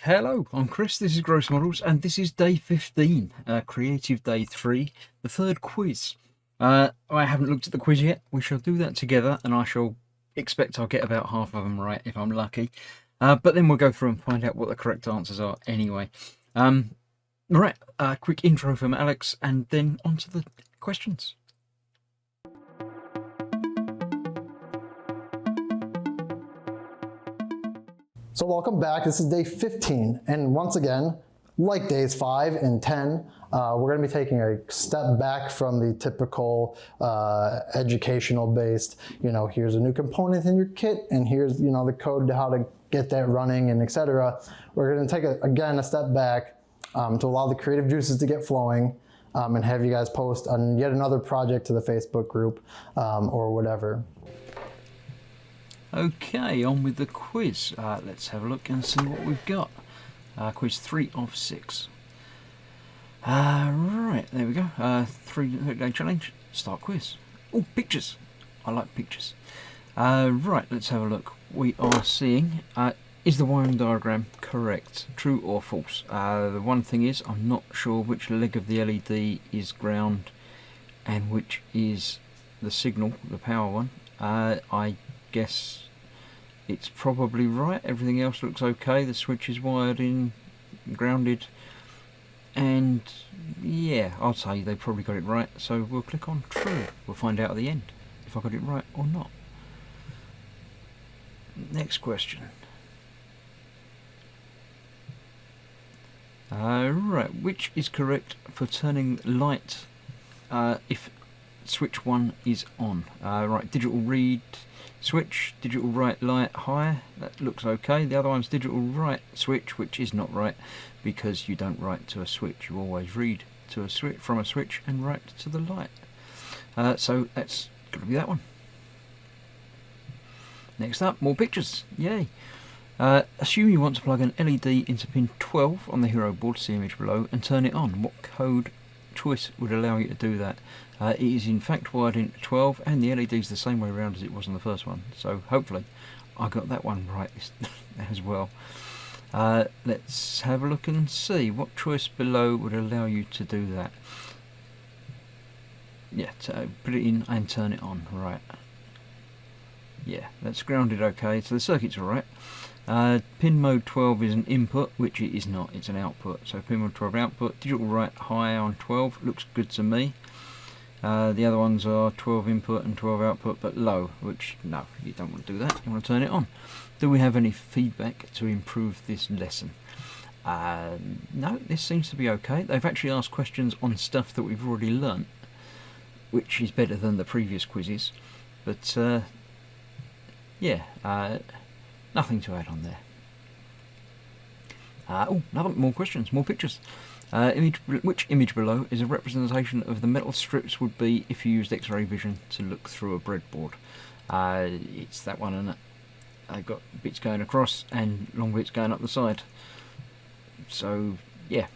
Hello, I'm Chris, this is Gross Models, and this is day 15, Creative Day 3, the third quiz. I haven't looked at the quiz yet, we shall do that together, and I shall expect I'll get about half of them right if I'm lucky. But then we'll go through and find out what the correct answers are anyway. Right, quick intro from Alex, and then on to the questions. So welcome back. This is day 15, and once again, like days 5 and 10, we're going to be taking a step back from the typical educational based, here's a new component in your kit, and here's, the code to how to get that running, and etc. We're going to take, again, a step back to allow the creative juices to get flowing, and have you guys post on yet another project to the Facebook group or whatever. Okay, on with the quiz. Let's have a look and see what we've got. Quiz 3 of 6. Right, there we go. 3-day challenge. Start quiz. Oh, pictures. I like pictures. Right, let's have a look. We are seeing, is the wiring diagram correct? True or false? The one thing is, I'm not sure which leg of the LED is ground and which is the signal, the power one. I guess it's probably right. Everything else looks okay. The switch is wired in, grounded, and yeah, I'll say they probably got it right, so we'll click on true. We'll find out at the end if I got it right or not. Next question. Right, which is correct for turning light if switch 1 is on? Right, digital read switch, digital write light high, that looks okay. The other one's digital write switch, which is not right because you don't write to a switch, you always read to a switch from a switch and write to the light. So that's got to be that one. Next up, more pictures, yay. Assume you want to plug an LED into pin 12 on the hero board, see image below, and turn it on. What code choice would allow you to do that? It is in fact wired in 12, and the LED is the same way around as it was on the first one, so hopefully I got that one right as well. Let's have a look and see what choice below would allow you to do that. Yeah, put it in and turn it on. Right, yeah, that's grounded okay, so the circuit's alright. Pin mode 12 is an input, which it is not, it's an output. So pin mode 12 output, digital write high on 12, looks good to me. The other ones are 12 input and 12 output, but low, which no, you don't want to do that, you want to turn it on. Do we have any feedback to improve this lesson? No, this seems to be okay. They've actually asked questions on stuff that we've already learnt, which is better than the previous quizzes, but yeah, nothing to add on there. Oh, more questions, more pictures. Which image below is a representation of the metal strips would be if you used X-ray vision to look through a breadboard? It's that one, isn't it? I've got bits going across and long bits going up the side. So, yeah.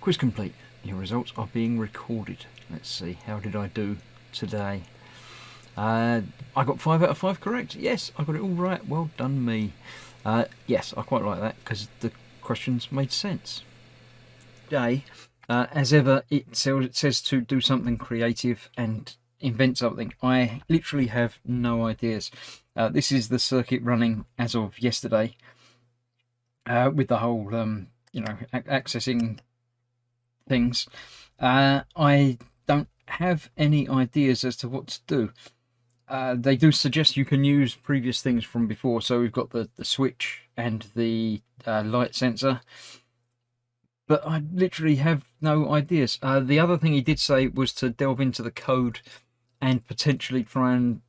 Quiz complete. Your results are being recorded. Let's see, how did I do today? I got 5 out of 5 correct. Yes, I got it all right. Well done me. Yes, I quite like that because the questions made sense. Day, as ever, it says to do something creative and invent something. I literally have no ideas. This is the circuit running as of yesterday, with the whole, accessing things. I don't have any ideas as to what to do. They do suggest you can use previous things from before, so we've got the switch and the light sensor, but I literally have no ideas. The other thing he did say was to delve into the code and potentially try and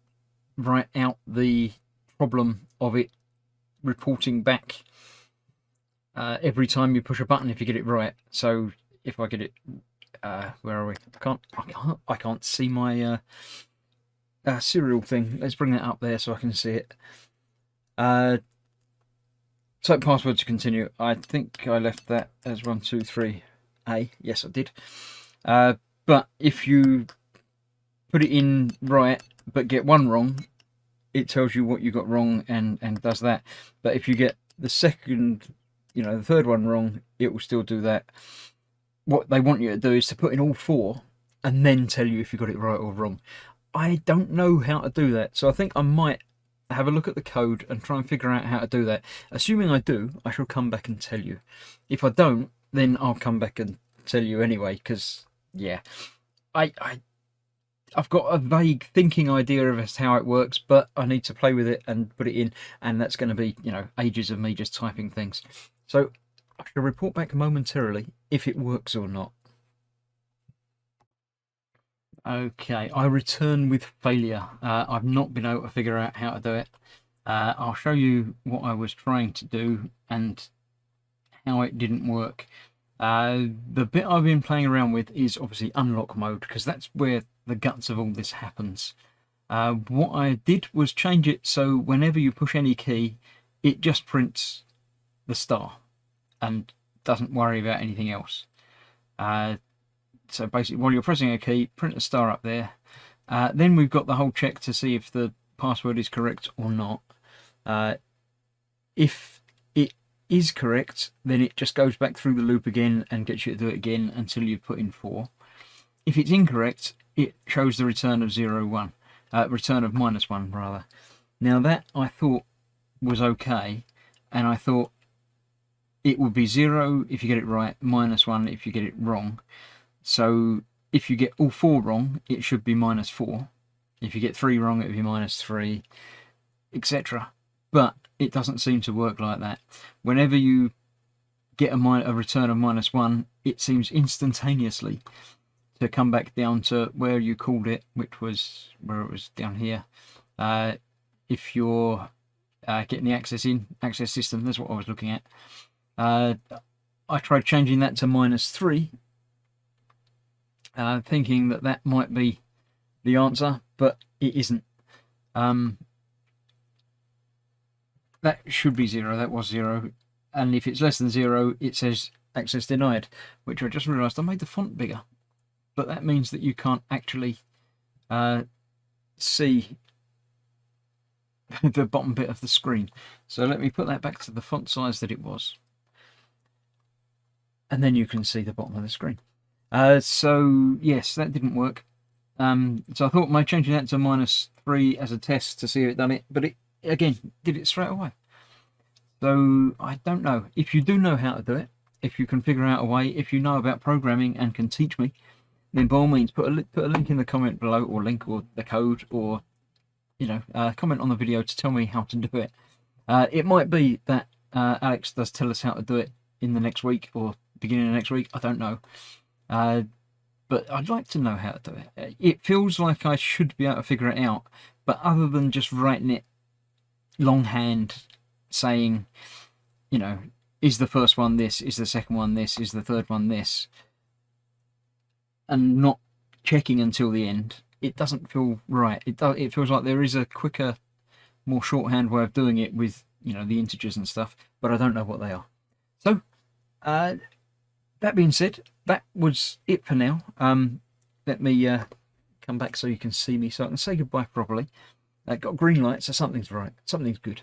write out the problem of it reporting back every time you push a button if you get it right. So if I get it, where are we? I can't see my serial thing. Let's bring that up there so I can see it. Type password to continue. I think I left that as 123A. Yes, I did. But if you put it in right but get one wrong, it tells you what you got wrong and does that. But if you get the second, the third one wrong, it will still do that. What they want you to do is to put in all 4 and then tell you if you got it right or wrong. I don't know how to do that, so I think I might have a look at the code and try and figure out how to do that. Assuming I do, I shall come back and tell you. If I don't, then I'll come back and tell you anyway, because, yeah, I've got a vague thinking idea of how it works, but I need to play with it and put it in, and that's going to be, ages of me just typing things. So I shall report back momentarily if it works or not. Okay, I return with failure. I've not been able to figure out how to do it. I'll show you what I was trying to do and how it didn't work. The bit I've been playing around with is obviously unlock mode, because that's where the guts of all this happens. What I did was change it so whenever you push any key, it just prints the star and doesn't worry about anything else. So basically, while you're pressing a key, print a star up there. Then we've got the whole check to see if the password is correct or not. If it is correct, then it just goes back through the loop again and gets you to do it again until you've put in 4. If it's incorrect, it shows the return of 0, 1. Return of -1, rather. Now that I thought was okay, and I thought it would be 0 if you get it right, -1 if you get it wrong. So if you get all 4 wrong, it should be -4. If you get 3 wrong, it would be -3, etc. But it doesn't seem to work like that. Whenever you get a return of -1, it seems instantaneously to come back down to where you called it, which was where it was down here. If you're getting the access system, that's what I was looking at. I tried changing that to -3. Thinking that might be the answer, but it isn't. That should be 0, that was 0, and if it's less than 0, it says access denied, which I just realised I made the font bigger, but that means that you can't actually see the bottom bit of the screen. So let me put that back to the font size that it was, and then you can see the bottom of the screen. So yes, that didn't work. So I thought my changing that to -3 as a test to see if it done it, but it again did it straight away. So I don't know. If you do know how to do it, if you can figure out a way, if you know about programming and can teach me, then by all means put a link in the comment below, or link or the code, or comment on the video to tell me how to do it. It might be that Alex does tell us how to do it in the next week or beginning of next week. I don't know. But I'd like to know how to do it. It feels like I should be able to figure it out, but other than just writing it longhand, saying, is the first one this, is the second one this, is the third one this, and not checking until the end, it doesn't feel right. It feels like there is a quicker, more shorthand way of doing it with, the integers and stuff, but I don't know what they are. So, that being said, that was it for now. Let me come back so you can see me, so I can say goodbye properly. Got green light, so something's right, something's good.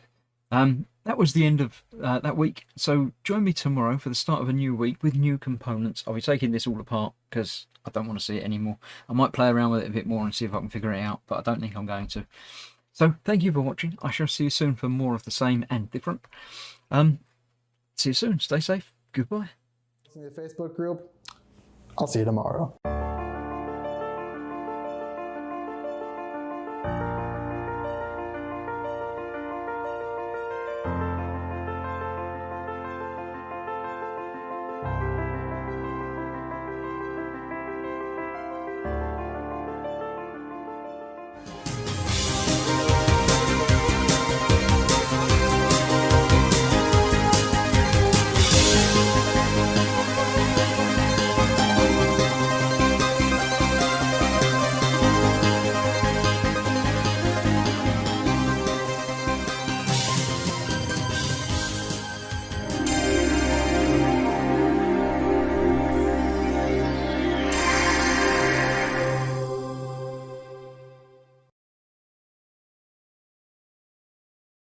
That was the end of that week, so join me tomorrow for the start of a new week with new components. I'll be taking this all apart because I don't want to see it anymore. I might play around with it a bit more and see if I can figure it out, but I don't think I'm going to. So thank you for watching. I shall see you soon for more of the same and different. See you soon. Stay safe. Goodbye. In the Facebook group. I'll see you tomorrow.